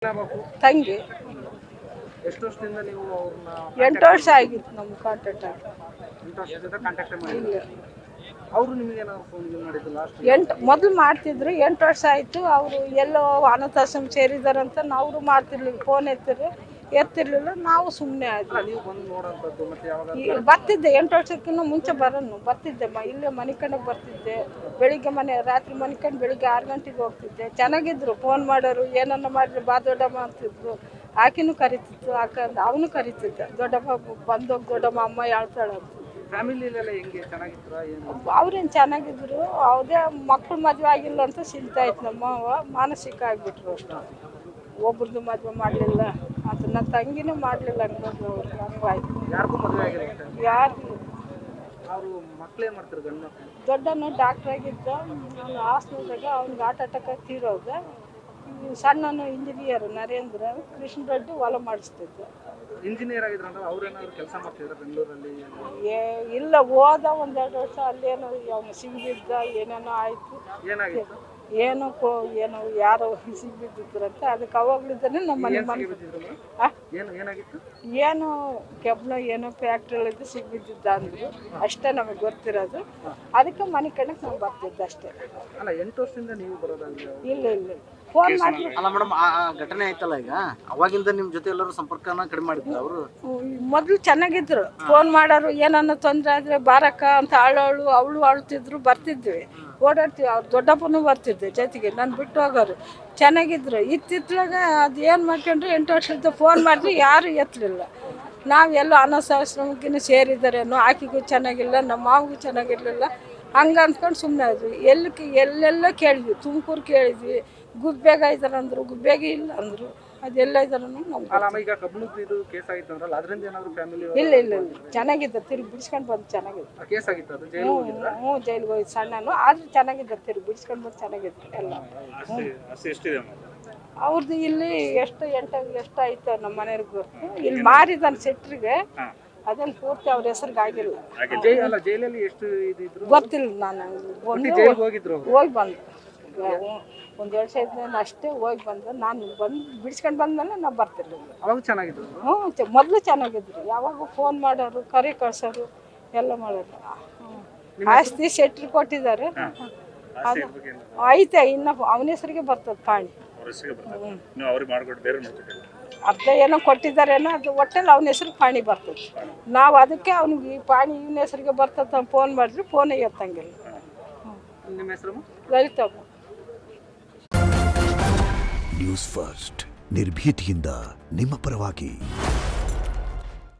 ತಂಗಿ ಎಷ್ಟು ವರ್ಷದಿಂದ ನೀವು ಅವ್ರನ್ನ 8 ವರ್ಷ ಆಗಿತ್ತು ನಮ್ಗೆ ಕಾಂಟ್ಯಾಕ್ಟ್ ಆಗಿ. 8 ವರ್ಷದಿಂದ ಕಾಂಟ್ಯಾಕ್ಟ್ ಮಾಡಿ ಇಲ್ಲ ಅವರು ನಿಮಗೆ ಏನಾದ್ರು ಫೋನ್ ಮಾಡಿದ್ದು ಲಾಸ್ಟ್ 8 ಮೊದಲು ಮಾಡ್ತಿದ್ರು. 8 ವರ್ಷ ಆಯಿತು. ಅವರು ಎಲ್ಲೋ ಅನಾಥಾಶ್ರಮ ಸೇರಿದಾರಂತ ನಾವು ಮಾಡ್ತಿರ್ಲಿಲ್ಲ. ಫೋನ್ ಎತ್ತಿರ್ಲಿಲ್ಲ. ನಾವು ಸುಮ್ಮನೆ ಆದ್ವಿ. ನೀವು ಬಂದು ನೋಡೋಂಥದ್ದು ಮತ್ತೆ ಯಾವಾಗ ಬರ್ತಿದ್ದೆ 8 ವರ್ಷಕ್ಕಿಂತ ಮುಂಚೆ ಬರ್ತಿದ್ದೆ. ಇಲ್ಲೇ ಮನೆ ಕಡೆಗೆ ಬರ್ತಿದ್ದೆ. ಬೆಳಿಗ್ಗೆ ರಾತ್ರಿ ಮನಿಕೊಂಡು ಬೆಳಿಗ್ಗೆ 6 ಗಂಟೆಗೆ ಹೋಗ್ತಿದ್ದೆ. ಚೆನ್ನಾಗಿದ್ರು. ಫೋನ್ ಮಾಡೋರು ಏನನ್ನ ಮಾಡಿದ್ರು ಬಾ ದೊಡ್ಡಮ್ಮ ಅಂತಿದ್ರು. ಆಕಿನೂ ಕರಿತಿತ್ತು, ಅವನು ಕರಿತಿದ್ದ. ದೊಡ್ಡಮ್ಮ ಬಂದೋಗಿ ದೊಡ್ಡಮ್ಮ ಅಮ್ಮ ಹೇಳ್ತಾಳೆ ಅಂತ. ಫ್ಯಾಮಿಲಿಲೆಲ್ಲ ಹೆಂಗೆ ಚೆನ್ನಾಗಿದ್ರ ಏನು? ಅವ್ರೇನು ಚೆನ್ನಾಗಿದ್ರು. ಯಾವುದೇ ಮಕ್ಳು ಮದುವೆ ಆಗಿಲ್ಲ ಅಂತ ಚಿಂತೆ ಆಯ್ತು. ನಮ್ಮವ್ವ ಮಾನಸಿಕ ಆಗಿಬಿಟ್ರು ಅಷ್ಟು. ಒಬ್ರದ್ದು ಮದುವೆ ಮಾಡಲಿಲ್ಲ ಅಂತ. ನನ್ನ ತಂಗಿನೂ ಮಾಡಲಿಲ್ಲ ಹಂಗಾಯ್ತು. ಯಾರಿಗೂ ಮದುವೆ ಆಗಿಲ್ಲ ಯಾರು ಅವರು ಮಕ್ಳೇನು ಮಾಡ್ತಾರೆ ಗಂಡು ಮಕ್ಕಳು? ದೊಡ್ಡನು ಡಾಕ್ಟ್ರ್ ಆಗಿದ್ದ. ನಾನು ಹಾಸ್ಟೆಲ್ದಾಗ ಅವ್ನಿಗೆ ಹಾರ್ಟ್ ಅಟ್ಯಾಕ್ ಆಗಿ ತೀರೋದ. ಸಣ್ಣನು ಇಂಜಿನಿಯರ್ ನರೇಂದ್ರ. ಕೃಷ್ಣ ರೆಡ್ಡಿ ಹೊಲ ಮಾಡಿಸ್ತಿದ್ದ. ಇಂಜಿನಿಯರ್ ಆಗಿದ್ರಂದ್ರೆ ಅವ್ರೇನಾದ್ರು ಕೆಲಸ ಮಾಡ್ತಿದ್ರು ಬೆಂಗಳೂರಲ್ಲಿ? ಇಲ್ಲ, ಹೋದ 1-2 ವರ್ಷ ಅಲ್ಲೇನೋ ಅವನು ಸಿಗಿಬಿದ್ದ. ಏನೇನೋ ಆಯಿತು. ಏನಾಗಿತ್ತು? ಏನೋ ಯಾರೋ ಸಿಗಿಬಿದ್ದಿದ್ರಂತೆ. ಅದಕ್ಕೆ ಅವಾಗ್ಲಿದ್ದಾನೆ ನಮ್ಮ ಮನೆ ಏನಾಗಿತ್ತು? ಏನು ಕೆಬ್ನ ಏನೋ ಫ್ಯಾಕ್ಟ್ರಿಯಲ್ಲಿದ್ದು ಸಿಗಿಬಿದ್ದಿದ್ದ ಅಂದರು. ಅಷ್ಟೇ ನಮಗೆ ಗೊತ್ತಿರೋದು. ಅದಕ್ಕೆ ಮನೆ ಕಡೆಗೆ ನಾವು ಬರ್ತಿದ್ದೆ ಅಷ್ಟೇ. ಅಲ್ಲ 8 ವರ್ಷದಿಂದ ನೀವು ಬರೋದಾಗಲಿ? ಇಲ್ಲ ಫೋನ್ ಮಾಡಿ. ಅಲ್ಲ ಮೇಡಮ್, ಆ ಘಟನೆ ಆಯ್ತಲ್ಲ, ಈಗ ಅವಾಗಿಂದ ನಿಮ್ಮ ಜೊತೆ ಎಲ್ಲರೂ ಸಂಪರ್ಕನ ಕಡಿಮೆ ಮಾಡಿದ್ರು ಅವರು? ಮೊದಲು ಚೆನ್ನಾಗಿದ್ರು. ಫೋನ್ ಮಾಡೋರು ಏನನ್ನ ತೊಂದರೆ ಆದರೆ ಬಾರಕ್ಕ ಅಂತ ಅವಳು ಅಳ್ತಿದ್ರು. ಬರ್ತಿದ್ವಿ, ಓಡಾಡ್ತೀವಿ. ಅವ್ರು ದೊಡ್ಡಪ್ಪನೂ ಬರ್ತಿದ್ದೆ ಜೊತೆಗೆ. ನಾನು ಬಿಟ್ಟು ಹೋಗೋರು. ಚೆನ್ನಾಗಿದ್ರು. ಇತ್ತಿತ್ಲಾಗ ಅದು ಏನು ಮಾಡ್ಕೊಂಡ್ರೆ 8 ವರ್ಷದಿಂದ ಫೋನ್ ಮಾಡಿದ್ರೆ ಯಾರು ಎತ್ತಲಿಲ್ಲ. ನಾವೆಲ್ಲೋ ಅನಾಥಾಶ್ರಮಕ್ಕಿನ್ನೂ ಸೇರಿದ್ದಾರೇನೋ. ಆಕೆಗೂ ಚೆನ್ನಾಗಿಲ್ಲ, ನಮ್ಮ ಮಾವಿಗೂ ಚೆನ್ನಾಗಿರಲಿಲ್ಲ. ಹಂಗೆ ಅಂದ್ಕೊಂಡು ಸುಮ್ಮನೆ ಆದ್ವಿ. ಎಲ್ಲೆಲ್ಲ ಕೇಳಿದ್ವಿ. ತುಮಕೂರು ಕೇಳಿದ್ವಿ. ಗುಬ್ಬೇಗ ಇದ್ದಾರಂದ್ರು, ಗುಬ್ಬೇಗ ಇಲ್ಲ ಅಂದರು. ಅದೆಲ್ಲ ಇದ್ದಾರ ನಮ್ಗೆ. ಈಗ ಕಬ್ಬಣದ್ದು ಇದು ಕೇಸ್ ಆಗಿತ್ತು ಅಂದ್ರಲ್ಲ, ಅದರಿಂದ ಏನಾದ್ರು ಫ್ಯಾಮಿಲಿ? ಇಲ್ಲ ಚೆನ್ನಾಗಿದ್ದ. ತಿರುಗಿ ಬಿಡಿಸ್ಕೊಂಡು ಬಂದು ಚೆನ್ನಾಗಿತ್ತು. ಕೇಸ್ ಆಗಿತ್ತು ಅದು? ಜೈಲಿಗೆ ಹೋಗಿದ್ರಾ? ಹ್ಞೂ ಜೈಲಿಗೆ ಹೋಗಿ ಸಣ್ಣನು. ಆದ್ರೆ ಚೆನ್ನಾಗಿದ್ದ. ತಿರುಗಿ ಬಿಡಿಸ್ಕೊಂಡು ಬಂದು ಚೆನ್ನಾಗಿದ್ರು ಎಲ್ಲ. ಅವ್ರದ್ದು ಇಲ್ಲಿ ಎಷ್ಟು ಆಯ್ತು ನಮ್ಮ ಮನೆಯವ್ರಿಗೆ ಗೊತ್ತು. ಇಲ್ಲಿ ಮಾರಿದಾನ ಸೆಟ್ರಿಗೆ. ಅದೇನು ಪೂರ್ತಿ ಅವ್ರ ಹೆಸರಿಗೆ ಆಗಿಲ್ಲ. ಜೈಲಲ್ಲಿ ಎಷ್ಟು ಇದ್ರು ಗೊತ್ತಿಲ್ಲ. ನಾನು ಹೋಗಿ ಬಂದು 1 ವರ್ಷ ಇದ್ದ ಅಷ್ಟೇ ಹೋಗಿ ಬಂದು. ನಾನು ಬಿಡಿಸ್ಕೊಂಡು ಬಂದ್ಮೇಲೆ ನಾವು ಬರ್ತಿರ್ಲಿಲ್ಲ. ಅವಾಗ ಚೆನ್ನಾಗಿದ್ರು? ಮೊದಲು ಚೆನ್ನಾಗಿದ್ರು. ಯಾವಾಗ ಫೋನ್ ಮಾಡೋರು, ಕರಿ ಕಳ್ಸೋರು ಎಲ್ಲ ಮಾಡೋರು. ಆಸ್ತಿ ಸೆಟ್ರಿ ಕೊಟ್ಟಿದ್ದಾರೆ. ಅದು ಐತೆ. ಇನ್ನು ಅವನ ಹೆಸರಿಗೆ ಬರ್ತದೆ ಪಾಣಿ. ಅರ್ಧ ಏನೋ ಕೊಟ್ಟಿದ್ದಾರೇನೋ. ಅದು ಒಟ್ಟಲ್ಲಿ ಅವನ ಹೆಸರಿಗೆ ಪಾಣಿ ಬರ್ತದೆ. ನಾವು ಅದಕ್ಕೆ ಅವ್ನಿಗೆ ಪಾಣಿ ಇವನ ಹೆಸರಿಗೆ ಬರ್ತದೆ ಫೋನ್ ಮಾಡಿದ್ರೆ ಫೋನೇ ಎತ್ತಂಗಿಲ್ಲ. ನಿಮ್ಮ ಹೆಸರು? ಲಲಿತಮ್ಮ. ನ್ಯೂಸ್ ಫಸ್ಟ್, ನಿರ್ಭೀತಿಯಿಂದ ನಿಮ್ಮ ಪರವಾಗಿ.